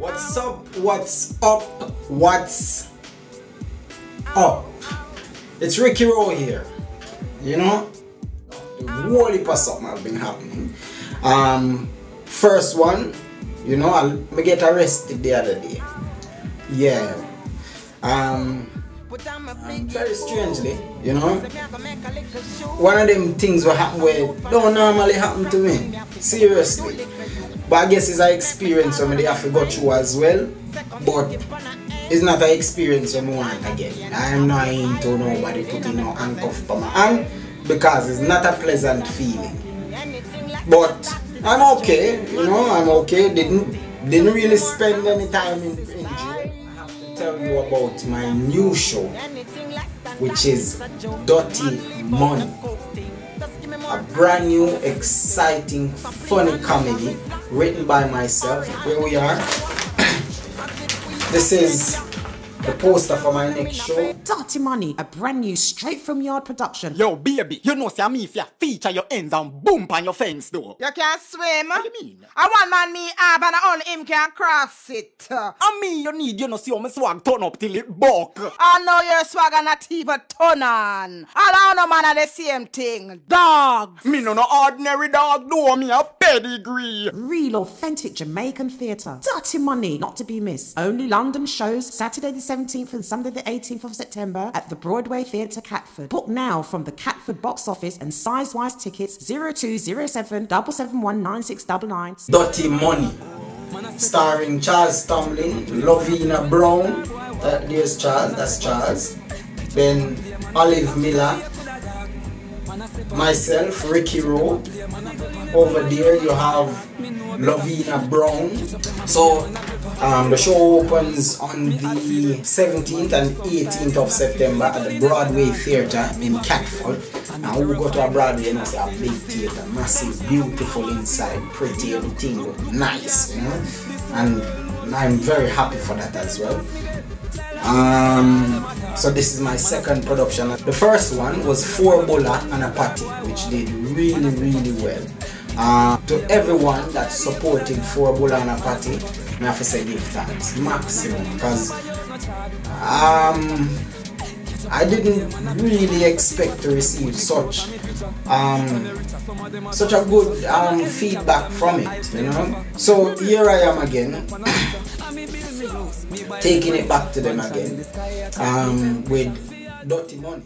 What's up? What's up? What's up? It's Ricky Rowe here. You know, the whole heap of something have been happening. First one, you know, I get arrested the other day. Yeah. Very strangely, you know, one of them things will happen where don't normally happen to me. Seriously. But I guess it's an experience that I have to go through as well. But it's not an experience I want again. I am not into nobody putting no handcuff on my hand because it's not a pleasant feeling. But I'm okay, you know, I'm okay. Didn't really spend any time in jail. I have to tell you about my new show, which is Dirty Money. A brand new, exciting, funny comedy written by myself. Here we are. This is the poster for my next show. Dirty Money, a brand new straight from yard production. Yo, baby, you know say me if you feature your ends and boom on your fence though. You can't swim. What do you mean? I want man me have and only him can cross it. I mean you need, you know, see how my swag turn up till it buck. I know your swag and not even turn on. I don't know man are the same thing. Dogs. Me no ordinary dog, no, me a pedigree. Real authentic Jamaican theatre. Dirty Money, not to be missed. Only London shows Saturday the 17th and Sunday the 18th of September at the Broadway Theatre Catford. Book now from the Catford box office and size-wise tickets 0207 771 9699. Dirty Money, starring Charles Tomlin, Lovina Brown, there's Charles, that's Charles, then Olive Miller, myself, Ricky Rowe. Over there you have Lovina Brown. So the show opens on the 17th and 18th of September at the Broadway Theatre in Catford. Now we go to a Broadway and it's a big theatre, massive, beautiful inside, pretty, everything look nice, you know. And I'm very happy for that as well. So this is my second production. The first one was 4 Bola and a Patty, which did really well. To everyone that supported 4 Bola and a Patty, I have to say give thanks maximum, because I didn't really expect to receive such a good feedback from it, you know. So here I am again, taking it back to them again with Dirty Money.